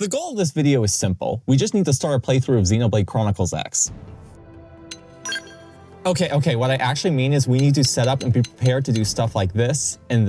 The goal of this video is simple. We just need to start a playthrough of Xenoblade Chronicles X. Okay, what I actually mean is we need to set up and be prepared to do stuff like this, and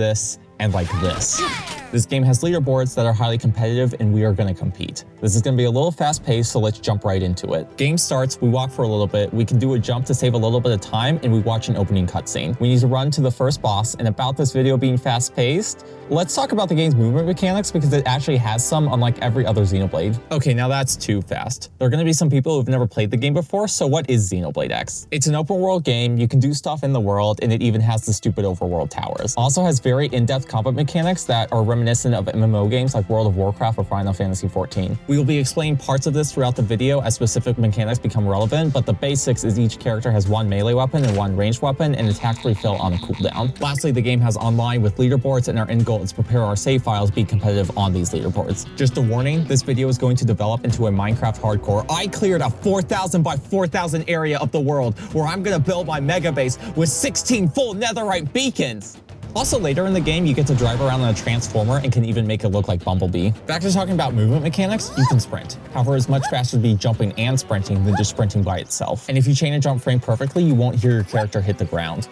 like this. This game has leaderboards that are highly competitive and we are gonna compete. This is gonna be a little fast paced, so let's jump right into it. Game starts, we walk for a little bit, we can do a jump to save a little bit of time, and we watch an opening cutscene. We need to run to the first boss, and about this video being fast paced, let's talk about the game's movement mechanics because it actually has some unlike every other Xenoblade. Okay, now that's too fast. There are gonna be some people who've never played the game before, so what is Xenoblade X? It's an open world game, you can do stuff in the world, and it even has the stupid overworld towers. Also has very in-depth combat mechanics that are reminiscent of MMO games like World of Warcraft or Final Fantasy XIV. We will be explaining parts of this throughout the video as specific mechanics become relevant, but the basics is each character has one melee weapon and one ranged weapon, and attacks refill on a cooldown. Lastly, the game has online with leaderboards, and our end goal is to prepare our save files be competitive on these leaderboards. Just a warning, this video is going to develop into a Minecraft hardcore. I cleared a 4,000 by 4,000 area of the world where I'm gonna build my mega base with 16 full netherite beacons. Also, later in the game, you get to drive around on a transformer and can even make it look like Bumblebee. Back to talking about movement mechanics, you can sprint. However, it's much faster to be jumping and sprinting than just sprinting by itself. And if you chain a jump frame perfectly, you won't hear your character hit the ground.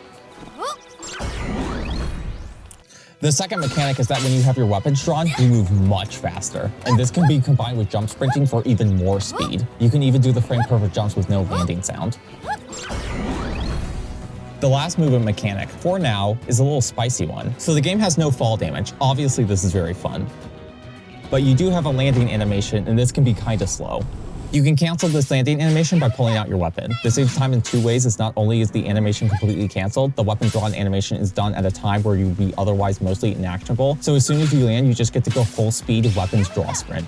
The second mechanic is that when you have your weapons drawn, you move much faster. And this can be combined with jump sprinting for even more speed. You can even do the frame perfect jumps with no landing sound. The last movement mechanic, for now, is a little spicy one. So the game has no fall damage. Obviously, this is very fun. But you do have a landing animation, and this can be kinda slow. You can cancel this landing animation by pulling out your weapon. This saves time in two ways, as not only is the animation completely canceled, the weapon drawn animation is done at a time where you would be otherwise mostly inactionable. So as soon as you land, you just get to go full speed weapons draw sprint.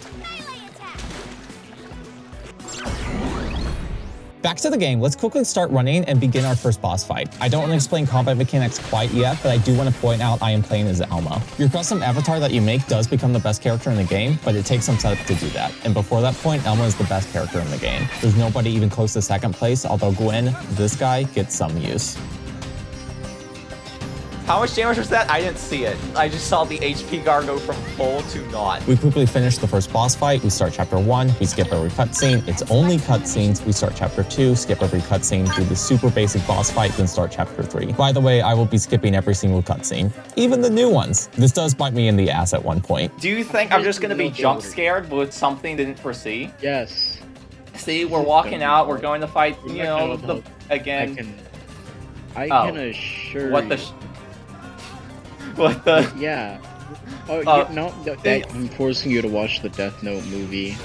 Back to the game, let's quickly start running and begin our first boss fight. I don't want to explain combat mechanics quite yet, but I do want to point out I am playing as Alma. Your custom avatar that you make does become the best character in the game, but it takes some setup to do that. And before that point, Alma is the best character in the game. There's nobody even close to second place, although Gwen, this guy, gets some use. How much damage was that? I didn't see it. I just saw the HP bar go from full to naught. We quickly finish the first boss fight. We start chapter 1, we skip every cutscene. It's only cutscenes. We start chapter 2, skip every cutscene, do the super basic boss fight, then start chapter 3. By the way, I will be skipping every single cutscene, even the new ones. This does bite me in the ass at one point. Do you think I'm just gonna be jump scared with something didn't foresee? Yes. See, we're walking out, we're going to fight, you know, again. I can assure you. What the? What the? Yeah. I'm forcing you to watch the Death Note movie.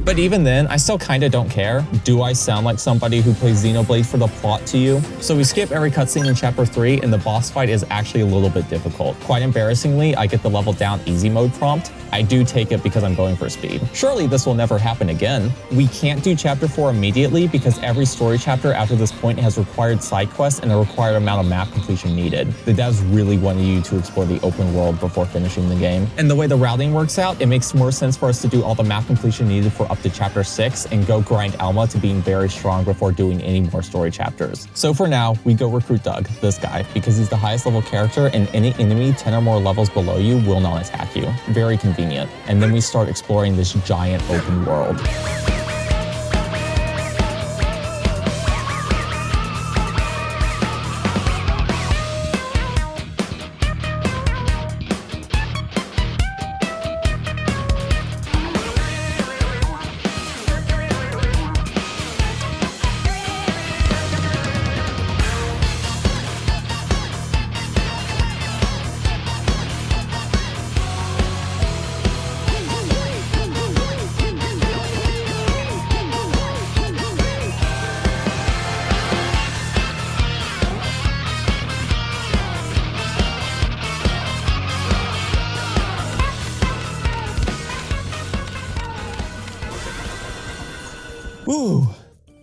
But even then, I still kinda don't care. Do I sound like somebody who plays Xenoblade for the plot to you? So we skip every cutscene in chapter 3, and the boss fight is actually a little bit difficult. Quite embarrassingly, I get the level down easy mode prompt. I do take it because I'm going for speed. Surely this will never happen again. We can't do chapter 4 immediately because every story chapter after this point has required side quests and a required amount of map completion needed. The devs really wanted you to explore the open world before finishing the game. And the way the routing works out, it makes more sense for us to do all the map completion needed for up to chapter 6 and go grind Alma to being very strong before doing any more story chapters. So for now, we go recruit Doug, this guy, because he's the highest level character and any enemy 10 or more levels below you will not attack you. Very convenient. And then we start exploring this giant open world. Woo!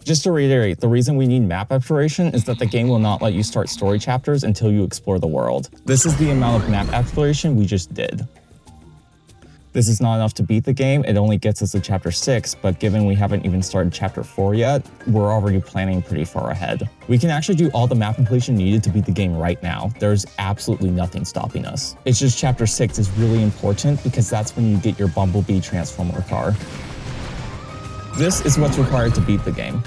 Just to reiterate, the reason we need map exploration is that the game will not let you start story chapters until you explore the world. This is the amount of map exploration we just did. This is not enough to beat the game, it only gets us to chapter 6, but given we haven't even started chapter 4 yet, we're already planning pretty far ahead. We can actually do all the map completion needed to beat the game right now. There's absolutely nothing stopping us. It's just chapter 6 is really important because that's when you get your Bumblebee Transformer car. This is what's required to beat the game.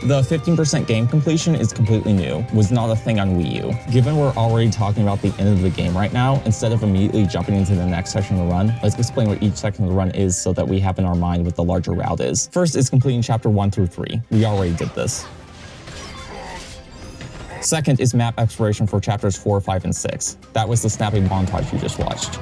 The 15% game completion is completely new, was not a thing on Wii U. Given we're already talking about the end of the game right now, instead of immediately jumping into the next section of the run, let's explain what each section of the run is so that we have in our mind what the larger route is. First is completing chapter 1 through 3. We already did this. Second is map exploration for chapters 4, 5, and 6. That was the snappy montage you just watched.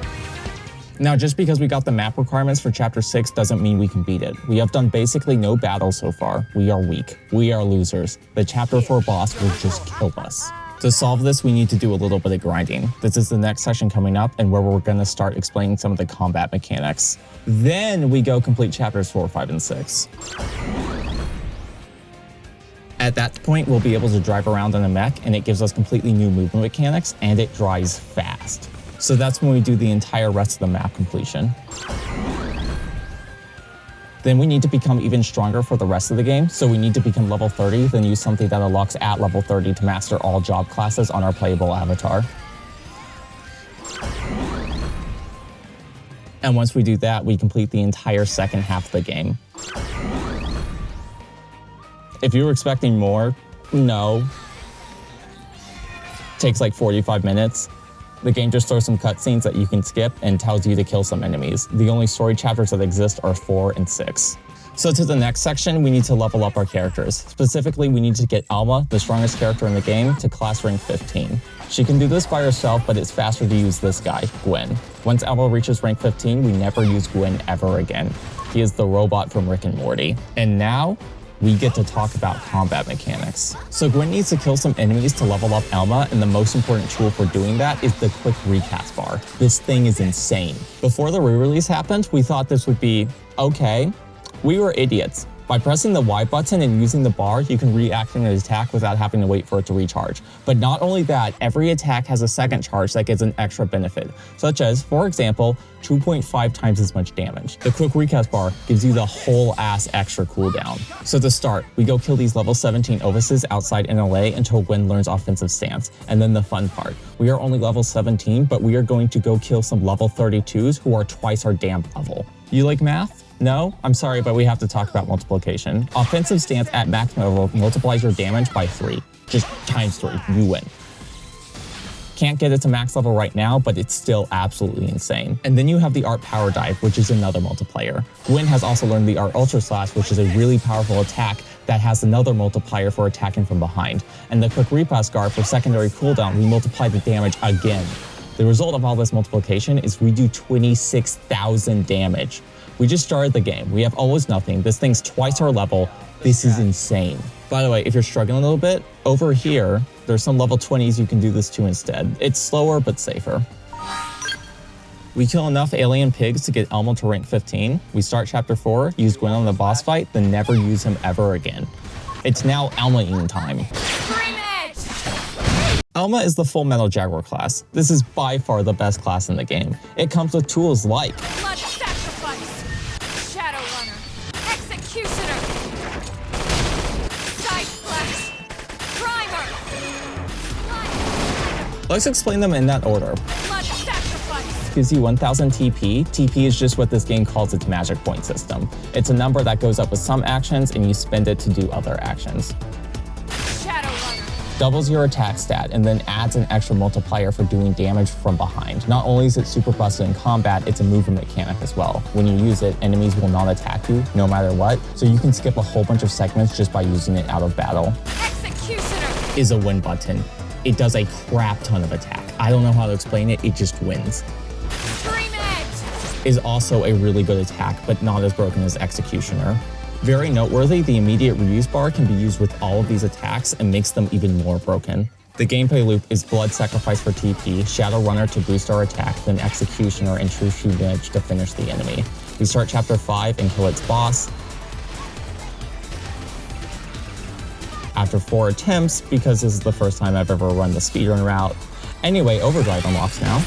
Now, just because we got the map requirements for Chapter 6 doesn't mean we can beat it. We have done basically no battles so far. We are weak. We are losers. The Chapter 4 boss will just kill us. To solve this, we need to do a little bit of grinding. This is the next session coming up and where we're going to start explaining some of the combat mechanics. Then we go complete Chapters 4, 5, and 6. At that point, we'll be able to drive around in a mech, and it gives us completely new movement mechanics, and it drives fast. So that's when we do the entire rest of the map completion. Then we need to become even stronger for the rest of the game, so we need to become level 30, then use something that unlocks at level 30 to master all job classes on our playable avatar. And once we do that, we complete the entire second half of the game. If you were expecting more, no. Takes like 45 minutes. The game just throws some cutscenes that you can skip and tells you to kill some enemies. The only story chapters that exist are 4 and 6. So to the next section, we need to level up our characters. Specifically, we need to get Alma, the strongest character in the game, to class rank 15. She can do this by herself, but it's faster to use this guy, Gwen. Once Alma reaches rank 15, we never use Gwen ever again. He is the robot from Rick and Morty. And now, we get to talk about combat mechanics. So Gwen needs to kill some enemies to level up Alma, and the most important tool for doing that is the quick recast bar. This thing is insane. Before the re-release happened, we thought this would be okay. We were idiots. By pressing the Y button and using the bar, you can react an attack without having to wait for it to recharge. But not only that, every attack has a second charge that gives an extra benefit, such as, for example, 2.5 times as much damage. The quick recast bar gives you the whole ass extra cooldown. So to start, we go kill these level 17 Ovises outside NLA until Gwen learns offensive stance. And then the fun part. We are only level 17, but we are going to go kill some level 32s who are twice our damn level. You like math? No? I'm sorry, but we have to talk about multiplication. Offensive stance at max level multiplies your damage by 3. Just times 3. You win. Can't get it to max level right now, but it's still absolutely insane. And then you have the Art Power Dive, which is another multiplier. Gwen has also learned the Art Ultra Slash, which is a really powerful attack that has another multiplier for attacking from behind. And the Quick Repass Guard for secondary cooldown, we multiply the damage again. The result of all this multiplication is we do 26,000 damage. We just started the game. We have almost nothing. This thing's twice our level. This is insane. By the way, if you're struggling a little bit, over here, there's some level 20s you can do this to instead. It's slower, but safer. We kill enough alien pigs to get Elmo to rank 15. We start chapter 4, use Gwen on the boss fight, then never use him ever again. It's now Alma eating time. Alma is the Full Metal Jaguar class. This is by far the best class in the game. It comes with tools like Blood Sacrifice, Shadow Runner, Executioner, Side Flex, Primer. Let's explain them in that order. Blood Sacrifice Gives you 1000 TP. TP is just what this game calls its magic point system. It's a number that goes up with some actions and you spend it to do other actions. Shadow Runner. Doubles your attack stat and then adds an extra multiplier for doing damage from behind. Not only is it super busted in combat, it's a movement mechanic as well. When you use it, enemies will not attack you no matter what, so you can skip a whole bunch of segments just by using it out of battle. Executioner Is a win button. It does a crap ton of attack. I don't know how to explain it, it just wins. Dream Edge Is also a really good attack, but not as broken as Executioner. Very noteworthy, the immediate reuse bar can be used with all of these attacks and makes them even more broken. The gameplay loop is Blood Sacrifice for TP, Shadow Runner to boost our attack, then Executioner and True Shoot Edge to finish the enemy. We start chapter 5 and kill its boss. After 4 attempts, because this is the first time I've ever run the speedrun route. Anyway, Overdrive unlocks now.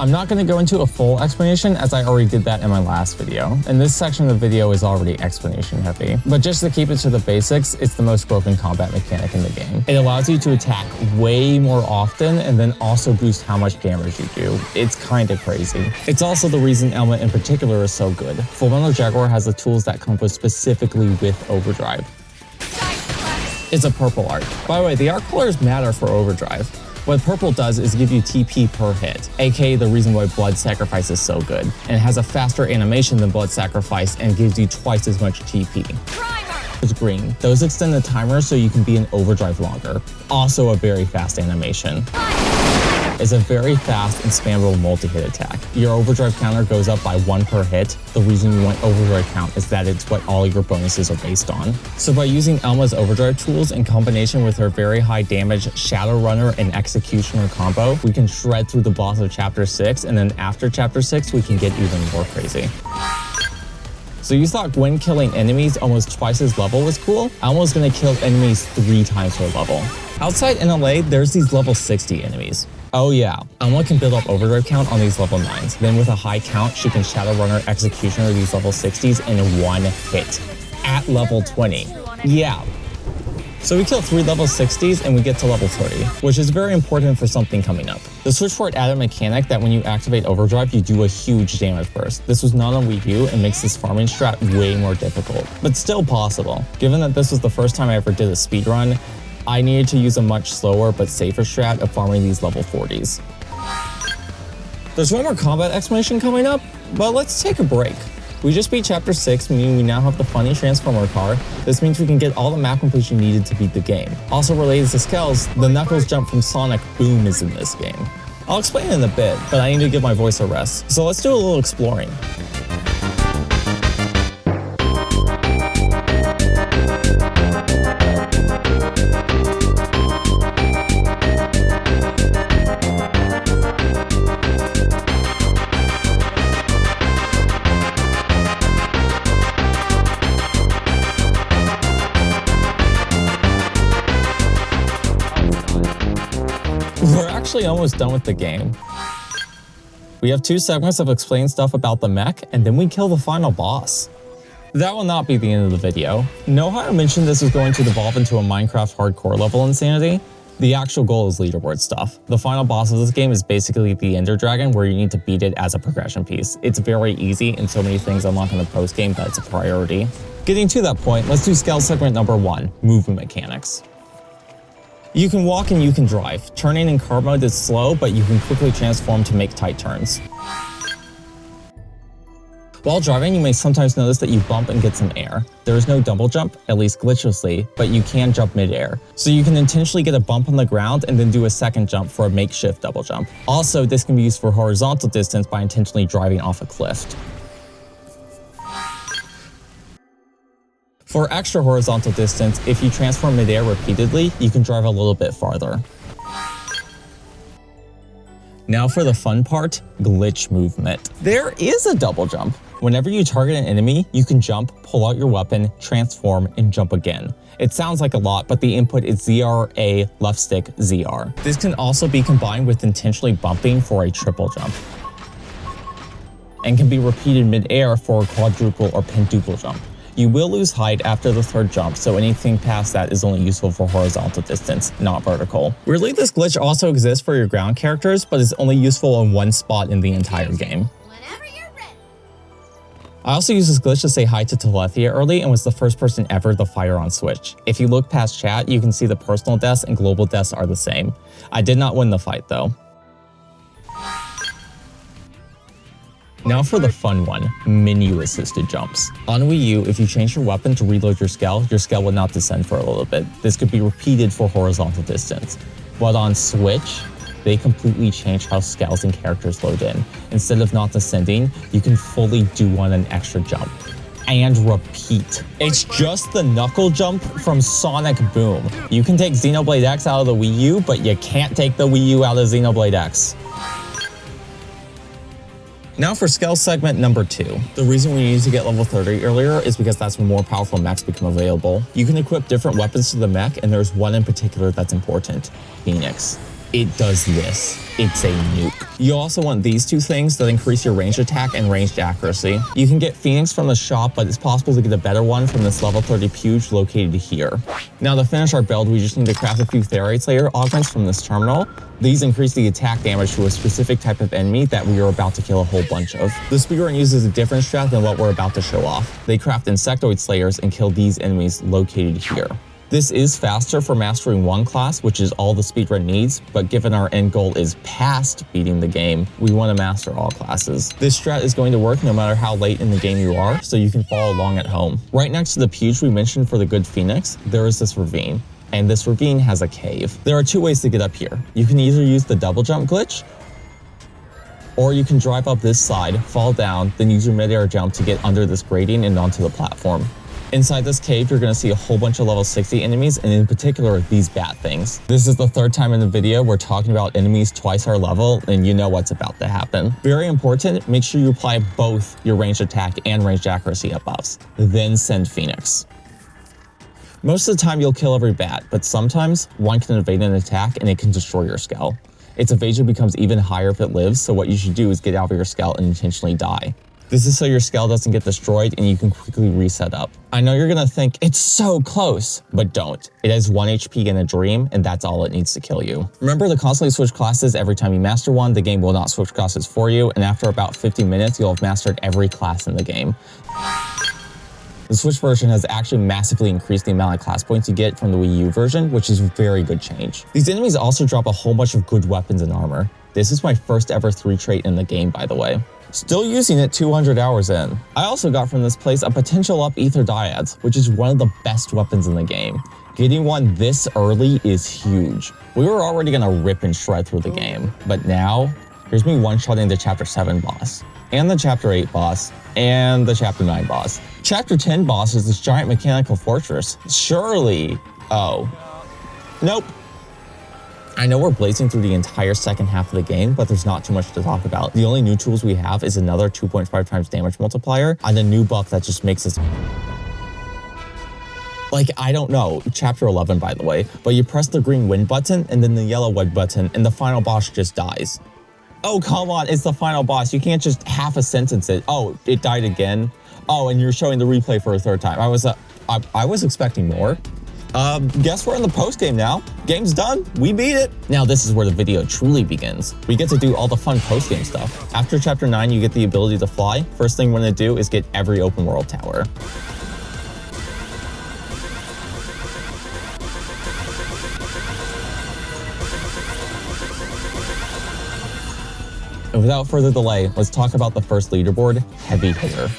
I'm not going to go into a full explanation as I already did that in my last video, and this section of the video is already explanation heavy. But just to keep it to the basics, it's the most broken combat mechanic in the game. It allows you to attack way more often and then also boost how much damage you do. It's kind of crazy. It's also the reason Elma in particular is so good. Fullmetal Jaguar has the tools that come with specifically with Overdrive. It's a purple arc. By the way, the arc colors matter for Overdrive. What purple does is give you TP per hit, aka the reason why Blood Sacrifice is so good. And it has a faster animation than Blood Sacrifice and gives you twice as much TP. It's green. Those extend the timer so you can be in Overdrive longer. Also a very fast animation. It's a very fast and spammable multi-hit attack. Your Overdrive counter goes up by 1 per hit. The reason you want Overdrive count is that it's what all your bonuses are based on. So by using Elma's Overdrive tools in combination with her very high damage Shadowrunner and Executioner combo, we can shred through the boss of Chapter 6, and then after Chapter 6, we can get even more crazy. So you thought Gwen killing enemies almost twice his level was cool? Elma's gonna kill enemies 3 times her level. Outside NLA, there's these level 60 enemies. Oh yeah, Elma can build up Overdrive count on these level 9s. Then with a high count, she can Shadowrunner Executioner these level 60s in 1 hit. At level 20. Yeah. So we kill 3 level 60s and we get to level 30, which is very important for something coming up. The Switchport added a mechanic that when you activate Overdrive, you do a huge damage burst. This was not on Wii U and makes this farming strat way more difficult, but still possible. Given that this was the first time I ever did a speedrun, I needed to use a much slower but safer strat of farming these level 40s. There's one more combat explanation coming up, but let's take a break. We just beat Chapter 6, meaning we now have the funny Transformer car. This means we can get all the map completion needed to beat the game. Also related to scales, the Knuckles jump from Sonic Boom is in this game. I'll explain it in a bit, but I need to give my voice a rest, so let's do a little exploring. We're actually almost done with the game. We have 2 segments of explain stuff about the mech, and then we kill the final boss. That will not be the end of the video. Know how I mentioned this is going to devolve into a Minecraft hardcore level insanity? The actual goal is leaderboard stuff. The final boss of this game is basically the Ender Dragon, where you need to beat it as a progression piece. It's very easy, and so many things unlock in the post-game that it's a priority. Getting to that point, let's do scale segment number 1, movement mechanics. You can walk and you can drive. Turning in car mode is slow, but you can quickly transform to make tight turns. While driving, you may sometimes notice that you bump and get some air. There is no double jump, at least glitchlessly, but you can jump mid-air. So you can intentionally get a bump on the ground and then do a second jump for a makeshift double jump. Also, this can be used for horizontal distance by intentionally driving off a cliff. For extra horizontal distance, if you transform midair repeatedly, you can drive a little bit farther. Now for the fun part, glitch movement. There is a double jump. Whenever you target an enemy, you can jump, pull out your weapon, transform, and jump again. It sounds like a lot, but the input is ZR-A, left stick, ZR. This can also be combined with intentionally bumping for a triple jump, and can be repeated mid-air for a quadruple or pentuple jump. You will lose height after the 3rd jump, so anything past that is only useful for horizontal distance, not vertical. Weirdly, this glitch also exists for your ground characters, but is only useful in 1 spot in the entire game. I also used this glitch to say hi to Telethia early and was the first person ever to fire on Switch. If you look past chat, you can see the personal deaths and global deaths are the same. I did not win the fight though. Now for the fun one, menu-assisted jumps. On Wii U, if you change your weapon to reload your scale would not descend for a little bit. This could be repeated for horizontal distance. But on Switch, they completely changed how scales and characters load in. Instead of not descending, you can fully do on an extra jump. And repeat. It's just the knuckle jump from Sonic Boom. You can take Xenoblade X out of the Wii U, but you can't take the Wii U out of Xenoblade X. Now for scale segment number 2. The reason we needed to get level 30 earlier is because that's when more powerful mechs become available. You can equip different weapons to the mech, and there's one in particular that's important, Phoenix. it does this. It's a nuke. You also want these two things that increase your ranged attack and ranged accuracy. You can get Phoenix from the shop, but it's possible to get a better one from this level 30 Puge located here. Now to finish our build, we just need to craft a few Therite Slayer augments from this terminal. These increase the attack damage to a specific type of enemy that we are about to kill a whole bunch of. The speedrun uses a different strat than what we're about to show off. They craft Insectoid Slayers and kill these enemies located here. This is faster for mastering one class, which is all the speedrun needs, but given our end goal is past beating the game, we want to master all classes. This strat is going to work no matter how late in the game you are, so you can follow along at home. Right next to the Puge we mentioned for the good Phoenix, there is this ravine, and this ravine has a cave. There are two ways to get up here. You can either use the double jump glitch, or you can drive up this side, fall down, then use your mid-air jump to get under this grating and onto the platform. Inside this cave, you're going to see a whole bunch of level 60 enemies, and in particular, these bat things. This is the third time in the video we're talking about enemies twice our level, and you know what's about to happen. Very important, make sure you apply both your ranged attack and ranged accuracy buffs, then send Phoenix. Most of the time you'll kill every bat, but sometimes one can evade an attack and it can destroy your skull. Its evasion becomes even higher if it lives, so what you should do is get out of your skull and intentionally die. This is so your skull doesn't get destroyed and you can quickly reset up. I know you're gonna think, it's so close, but don't. It has 1 HP in a dream, and that's all it needs to kill you. Remember to constantly switch classes every time you master one. The game will not switch classes for you, and after about 50 minutes, you'll have mastered every class in the game. The Switch version has actually massively increased the amount of class points you get from the Wii U version, which is a very good change. These enemies also drop a whole bunch of good weapons and armor. This is my first ever 3 trait in the game, by the way. Still using it 200 hours in. I also got from this place a potential up ether dyads, which is one of the best weapons in the game. Getting one this early is huge. We were already gonna rip and shred through the game, but now, here's me one-shotting the Chapter 7 boss, and the Chapter 8 boss, and the Chapter 9 boss. Chapter 10 boss is this giant mechanical fortress. Surely, oh, nope. I know we're blazing through the entire second half of the game, but there's not too much to talk about. The only new tools we have is another 2.5 times damage multiplier and a new buff that just makes us... Like, I don't know, Chapter 11 by the way, but you press the green win button and then the yellow win button and the final boss just dies. Oh, come on, it's the final boss. You can't just half a sentence it. Oh, it died again. Oh, and you're showing the replay for a third time. I was expecting more. Guess we're in the post game now. Game's done, we beat it. Now this is where the video truly begins. We get to do all the fun post game stuff. After Chapter 9, you get the ability to fly. First thing we're gonna do is get every open world tower. And without further delay, let's talk about the first leaderboard, Heavy Hitter.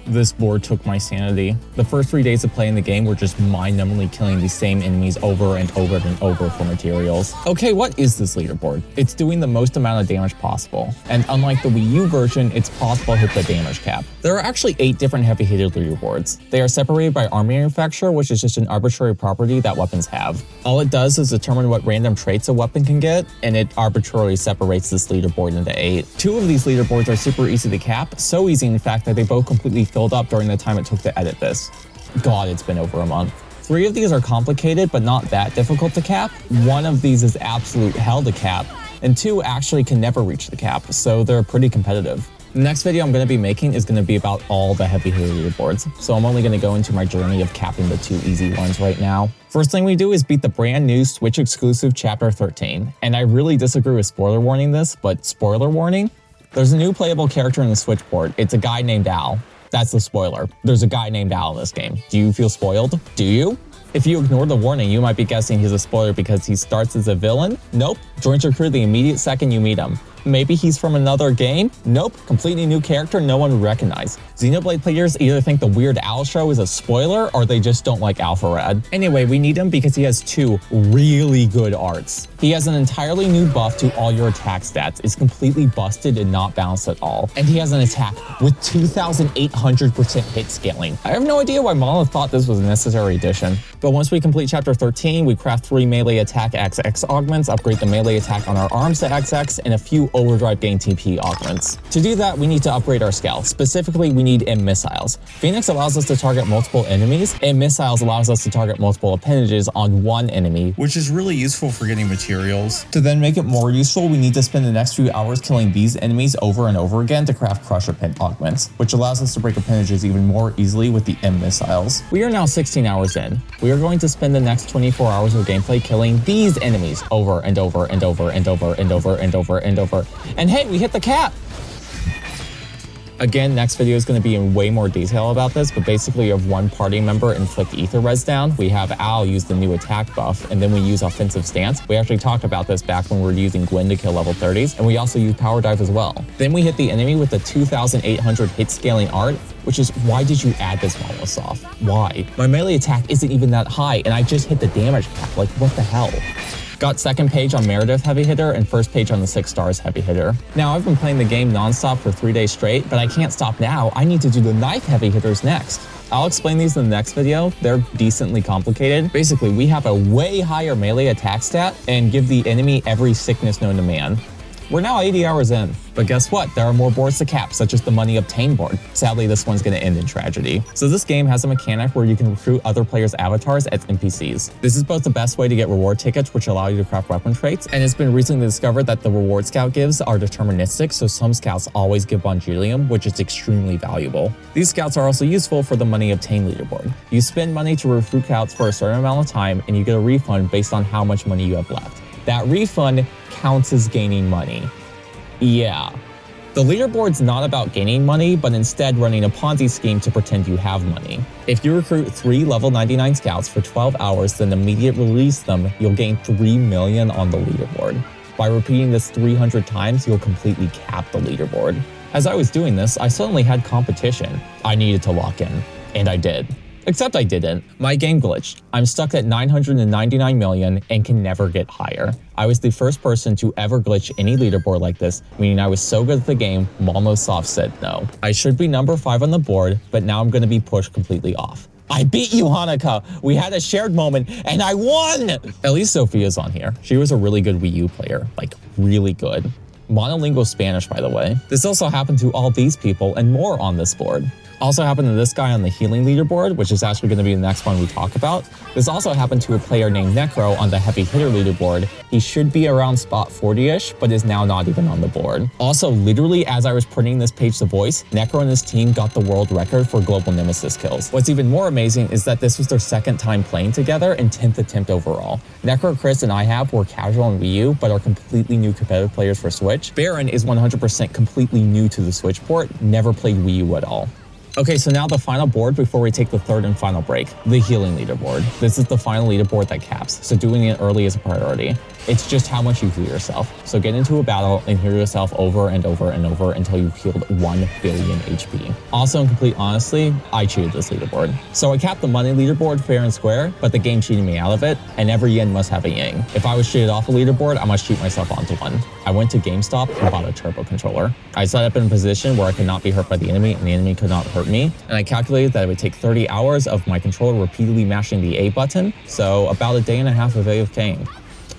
This board took my sanity. The first 3 days of playing the game were just mind-numbingly killing the same enemies over and over and over for materials. Okay, what is this leaderboard? It's doing the most amount of damage possible. And unlike the Wii U version, it's possible to hit the damage cap. There are actually 8 different heavy hitter leaderboards. They are separated by arm manufacturer, which is just an arbitrary property that weapons have. All it does is determine what random traits a weapon can get, and it arbitrarily separates this leaderboard into 8. 2 of these leaderboards are super easy to cap, so easy in fact that they both completely filled up during the time it took to edit this. God, it's been over a month. 3 of these are complicated, but not that difficult to cap. 1 of these is absolute hell to cap, and 2 actually can never reach the cap, so they're pretty competitive. The next video I'm going to be making is going to be about all the heavy hitter leaderboards, so I'm only going to go into my journey of capping the 2 easy ones right now. First thing we do is beat the brand new Switch exclusive Chapter 13, and I really disagree with spoiler warning this, but spoiler warning? There's a new playable character in the Switch port. It's a guy named Al. That's the spoiler. There's a guy named Al in this game. Do you feel spoiled? Do you? If you ignore the warning, you might be guessing he's a spoiler because he starts as a villain. Nope. Joins your crew the immediate second you meet him. Maybe he's from another game? Nope. Completely new character no one would recognize. Xenoblade players either think the Weird Al show is a spoiler or they just don't like Alpharad. Anyway, we need him because he has 2 really good arts. He has an entirely new buff to all your attack stats. It's completely busted and not balanced at all. And he has an attack with 2,800% hit scaling. I have no idea why Monolith thought this was a necessary addition. But once we complete Chapter 13, we craft 3 melee attack XX augments, upgrade the melee attack on our arms to XX, and a few overdrive gain TP augments. To do that, we need to upgrade our scout. Specifically, we need M missiles. Phoenix allows us to target multiple enemies, and missiles allows us to target multiple appendages on one enemy, which is really useful for getting materials. To then make it more useful, we need to spend the next few hours killing these enemies over and over again to craft crusher pin augments, which allows us to break appendages even more easily with the M missiles. We are now 16 hours in. We are going to spend the next 24 hours of gameplay killing these enemies over and over and over and over and over and over and over. And hey, we hit the cap! Again, next video is going to be in way more detail about this, but basically you have one party member inflict ether res down, we have Al use the new attack buff, and then we use offensive stance. We actually talked about this back when we were using Gwen to kill level 30s, and we also use power dive as well. Then we hit the enemy with the 2,800 hit scaling art, which is, why did you add this Molosoft? Why? My melee attack isn't even that high, and I just hit the damage cap. Like, what the hell? Got second page on Meredith Heavy Hitter and first page on the 6 stars Heavy Hitter. Now, I've been playing the game nonstop for 3 days straight, but I can't stop now. I need to do the knife Heavy Hitters next. I'll explain these in the next video. They're decently complicated. Basically, we have a way higher melee attack stat and give the enemy every sickness known to man. We're now 80 hours in, but guess what? There are more boards to cap, such as the money obtained board. Sadly, this one's gonna end in tragedy. So this game has a mechanic where you can recruit other players' avatars as NPCs. This is both the best way to get reward tickets, which allow you to craft weapon traits, and it's been recently discovered that the reward scout gives are deterministic, so some scouts always give Bongilium, which is extremely valuable. These scouts are also useful for the money obtained leaderboard. You spend money to recruit scouts for a certain amount of time, and you get a refund based on how much money you have left. That refund counts as gaining money. Yeah. The leaderboard's not about gaining money, but instead running a Ponzi scheme to pretend you have money. If you recruit 3 level 99 scouts for 12 hours, then immediately release them, you'll gain 3 million on the leaderboard. By repeating this 300 times, you'll completely cap the leaderboard. As I was doing this, I suddenly had competition. I needed to lock in, and I did. Except I didn't. My game glitched. I'm stuck at 999 million and can never get higher. I was the first person to ever glitch any leaderboard like this, meaning I was so good at the game, Malnosoft said no. I should be number 5 on the board, but now I'm gonna be pushed completely off. I beat you, Hanukkah! We had a shared moment, and I won! At least Sophia's on here. She was a really good Wii U player, like really good. Monolingual Spanish, by the way. This also happened to all these people and more on this board. Also happened to this guy on the healing leaderboard, which is actually going to be the next one we talk about. This also happened to a player named Necro on the heavy hitter leaderboard. He should be around spot 40-ish, but is now not even on the board. Also, literally as I was printing this page to voice, Necro and his team got the world record for global nemesis kills. What's even more amazing is that this was their second time playing together and 10th attempt overall. Necro, Chris, and I were casual on Wii U, but are completely new competitive players for Switch. Baron is 100% completely new to the Switch port, never played Wii U at all. Okay, so now the final board before we take the third and final break, the healing leaderboard. This is the final leaderboard that caps, so doing it early is a priority. It's just how much you heal yourself. So get into a battle and heal yourself over and over and over until you've healed 1 billion HP. Also, in complete honesty, I cheated this leaderboard. So I capped the money leaderboard fair and square, but the game cheated me out of it, and every yin must have a yang. If I was cheated off a leaderboard, I must cheat myself onto one. I went to GameStop and bought a turbo controller. I set up in a position where I could not be hurt by the enemy and the enemy could not hurt me, and I calculated that it would take 30 hours of my controller repeatedly mashing the A button, so about a day and a half of AFKing.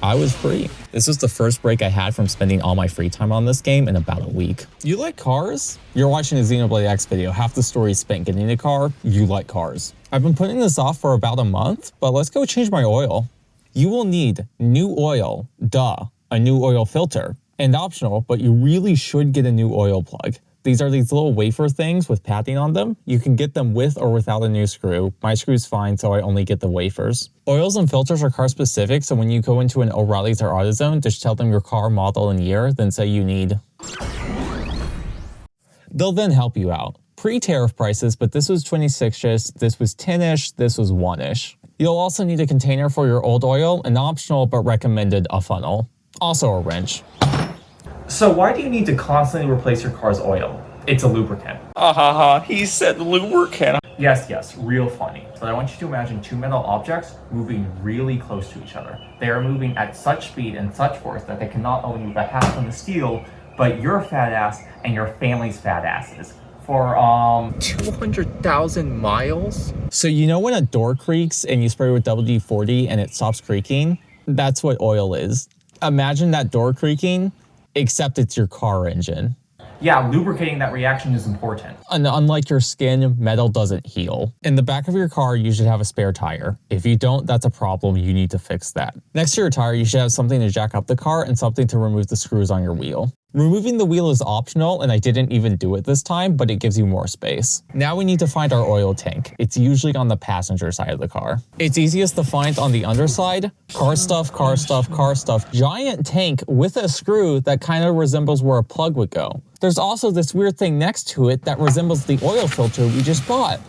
I was free. This was the first break I had from spending all my free time on this game in about a week. You like cars? You're watching a Xenoblade X video. Half the story is spent getting a car. You like cars. I've been putting this off for about a month, but let's go change my oil. You will need new oil, a new oil filter, and optional, but you really should get a new oil plug. These are these little wafer things with padding on them. You can get them with or without a new screw. My screw's fine, so I only get the wafers. Oils and filters are car specific, so when you go into an O'Reilly's or AutoZone, just tell them your car, model, and year, then say you need. They'll then help you out. Pre-tariff prices, but this was 26-ish, this was 10-ish, this was 1-ish. You'll also need a container for your old oil, an optional but recommended a funnel. Also a wrench. So why do you need to constantly replace your car's oil? It's a lubricant. He said lubricant. Yes, real funny. But I want you to imagine two metal objects moving really close to each other. They are moving at such speed and such force that they can not only move a half ton of steel, but your fat ass and your family's fat asses for 200,000 miles. So you know when a door creaks and you spray with WD-40 and it stops creaking? That's what oil is. Imagine that door creaking except it's your car engine. Yeah, lubricating that reaction is important. And unlike your skin, metal doesn't heal. In the back of your car, you should have a spare tire. If you don't, that's a problem. You need to fix that. Next to your tire, you should have something to jack up the car and something to remove the screws on your wheel. Removing the wheel is optional, and I didn't even do it this time, but it gives you more space. Now we need to find our oil tank. It's usually on the passenger side of the car. It's easiest to find on the underside. Car stuff, car stuff, car stuff. Giant tank with a screw that kind of resembles where a plug would go. There's also this weird thing next to it that resembles the oil filter we just bought.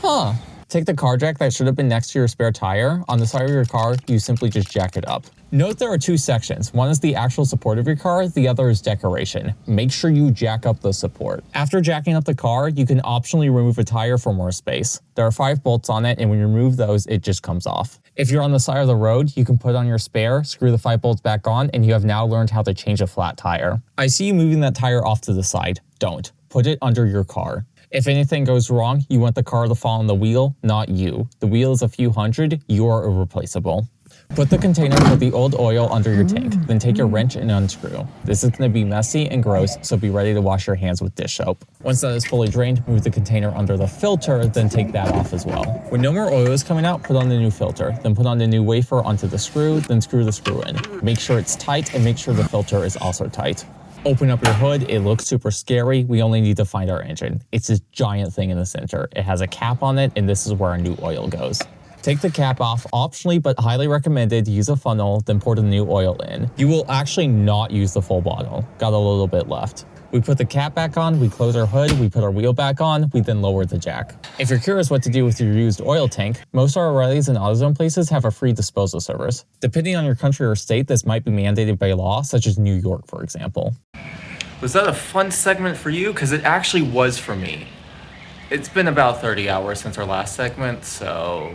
Huh. Take the car jack that should have been next to your spare tire. On the side of your car, you simply just jack it up. Note there are two sections. One is the actual support of your car, the other is decoration. Make sure you jack up the support. After jacking up the car, you can optionally remove a tire for more space. There are 5 bolts on it, and when you remove those, it just comes off. If you're on the side of the road, you can put on your spare, screw the 5 bolts back on, and you have now learned how to change a flat tire. I see you moving that tire off to the side. Don't. Put it under your car. If anything goes wrong, you want the car to fall on the wheel, not you. The wheel is a few hundred, you are irreplaceable. Put the container with the old oil under your tank, then take your wrench and unscrew. This is going to be messy and gross, so be ready to wash your hands with dish soap. Once that is fully drained, move the container under the filter, then take that off as well. When no more oil is coming out, put on the new filter, then put on the new wafer onto the screw, then screw the screw in. Make sure it's tight and make sure the filter is also tight. Open up your hood, it looks super scary. We only need to find our engine. It's this giant thing in the center. It has a cap on it, and this is where our new oil goes. Take the cap off, optionally but highly recommended, use a funnel, then pour the new oil in. You will actually not use the full bottle. Got a little bit left. We put the cap back on, we close our hood, we put our wheel back on, we then lower the jack. If you're curious what to do with your used oil tank, most O'Reilly's and AutoZone places have a free disposal service. Depending on your country or state, this might be mandated by law, such as New York, for example. Was that a fun segment for you? Because it actually was for me. It's been about 30 hours since our last segment, so...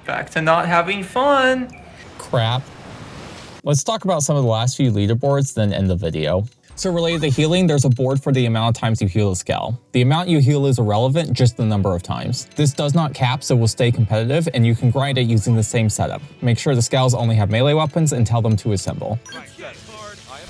back to not having fun. Crap. Let's talk about some of the last few leaderboards, then end the video. So related to healing, there's a board for the amount of times you heal a scale. The amount you heal is irrelevant, just the number of times. This does not cap, so will stay competitive, and you can grind it using the same setup. Make sure the scales only have melee weapons and tell them to assemble.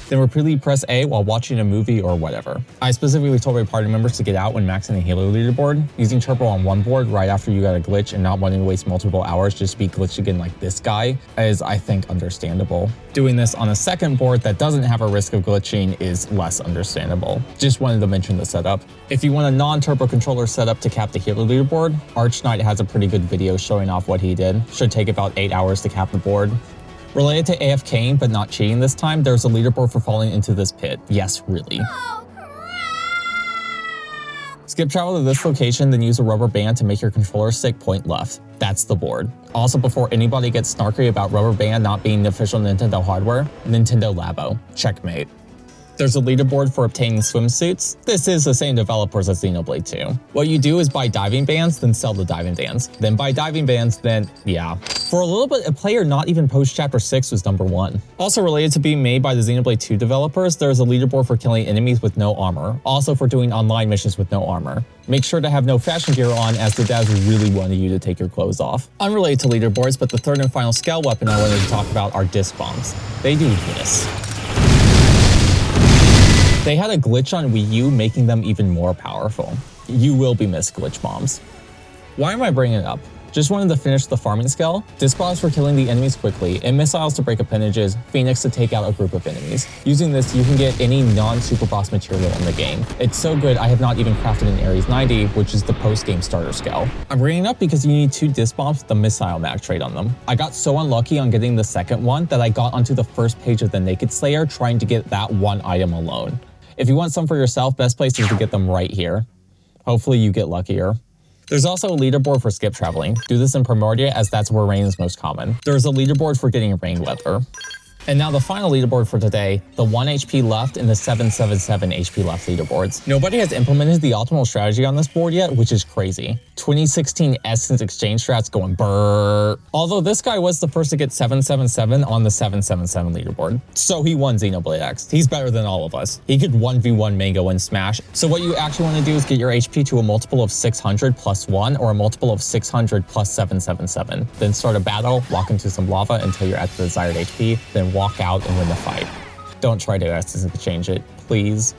Then repeatedly press A while watching a movie or whatever. I specifically told my party members to get out when maxing the Halo leaderboard. Using turbo on one board right after you got a glitch and not wanting to waste multiple hours just to be glitched again like this guy is, I think, understandable. Doing this on a second board that doesn't have a risk of glitching is less understandable. Just wanted to mention the setup. If you want a non-turbo controller setup to cap the Halo leaderboard, Archenight has a pretty good video showing off what he did. Should take about 8 hours to cap the board. Related to AFKing, but not cheating this time, there's a leaderboard for falling into this pit. Yes, really. Skip travel to this location, then use a rubber band to make your controller stick point left. That's the board. Also, before anybody gets snarky about rubber band not being the official Nintendo hardware, Nintendo Labo. Checkmate. There's a leaderboard for obtaining swimsuits. This is the same developers as Xenoblade 2. What you do is buy diving bands, then sell the diving bands. Then buy diving bands, then yeah. For a little bit, a player not even post Chapter 6 was #1. Also related to being made by the Xenoblade 2 developers, there's a leaderboard for killing enemies with no armor. Also for doing online missions with no armor. Make sure to have no fashion gear on, as the devs really wanted you to take your clothes off. Unrelated to leaderboards, but the third and final scale weapon I wanted to talk about are disc bombs. They do this. They had a glitch on Wii U, making them even more powerful. You will be missed, glitch bombs. Why am I bringing it up? Just wanted to finish the farming skill. Disc bombs for killing the enemies quickly, and missiles to break appendages, Phoenix to take out a group of enemies. Using this, you can get any non-super boss material in the game. It's so good, I have not even crafted an Ares 90, which is the post-game starter skill. I'm bringing it up because you need 2 disc bombs with the missile mag trait on them. I got so unlucky on getting the second one that I got onto the first page of the Naked Slayer trying to get that one item alone. If you want some for yourself, best place is to get them right here. Hopefully you get luckier. There's also a leaderboard for skip traveling. Do this in Primordia, as that's where rain is most common. There's a leaderboard for getting rain weather. And now the final leaderboard for today, the 1 HP left and the 777 HP left leaderboards. Nobody has implemented the optimal strategy on this board yet, which is crazy. 2016 Essence Exchange strats going brrrr. Although this guy was the first to get 777 on the 777 leaderboard. So he won Xenoblade X. He's better than all of us. He could 1v1 Mango and Smash. So what you actually want to do is get your HP to a multiple of 600 plus 1 or a multiple of 600 plus 777. Then start a battle, walk into some lava until you're at the desired HP, then then walk out and win the fight. Don't try to accidentally change it, please.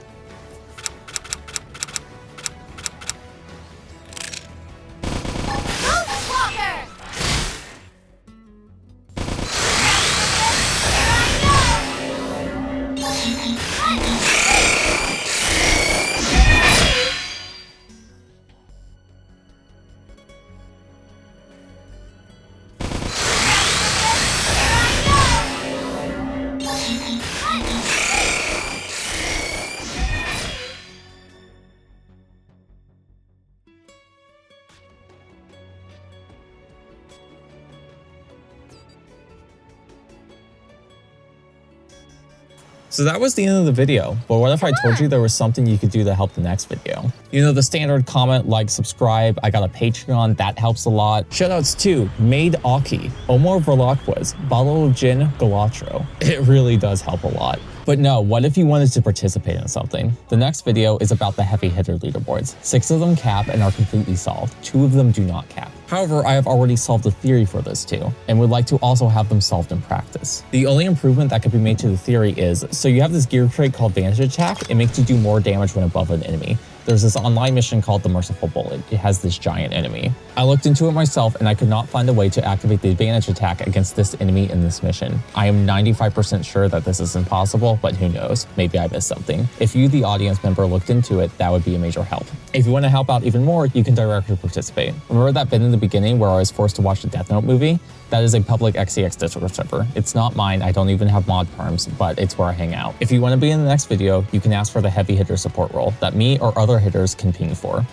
So that was the end of the video, but what if I told you there was something you could do to help the next video? You know, the standard comment, like, subscribe, I got a Patreon, that helps a lot. Shoutouts to Maid Aki, Omar Verlacquez, Bottle of Gin, Galatro. It really does help a lot. But no, what if you wanted to participate in something? The next video is about the heavy hitter leaderboards. 6 of them cap and are completely solved. 2 of them do not cap. However, I have already solved the theory for this too, and would like to also have them solved in practice. The only improvement that could be made to the theory is, so you have this gear trait called Vantage Attack. It makes you do more damage when above an enemy. There's this online mission called the Merciful Bullet. It has this giant enemy. I looked into it myself and I could not find a way to activate the advantage attack against this enemy in this mission. I am 95% sure that this is impossible, but who knows? Maybe I missed something. If you, the audience member, looked into it, that would be a major help. If you want to help out even more, you can directly participate. Remember that bit in the beginning where I was forced to watch the Death Note movie? That is a public XCX Discord server. It's not mine, I don't even have mod perms, but it's where I hang out. If you want to be in the next video, you can ask for the heavy hitter support role that me or other hitters can ping for.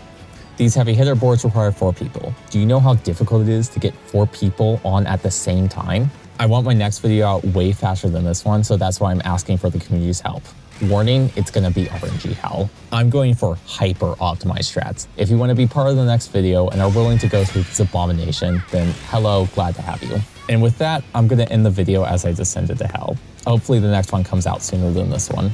These heavy hitter boards require 4 people. Do you know how difficult it is to get 4 people on at the same time? I want my next video out way faster than this one, so that's why I'm asking for the community's help. Warning, it's gonna be RNG hell. I'm going for hyper optimized strats. If you want to be part of the next video and are willing to go through this abomination, then hello, glad to have you. And with that, I'm gonna end the video as I descended to hell. Hopefully the next one comes out sooner than this one.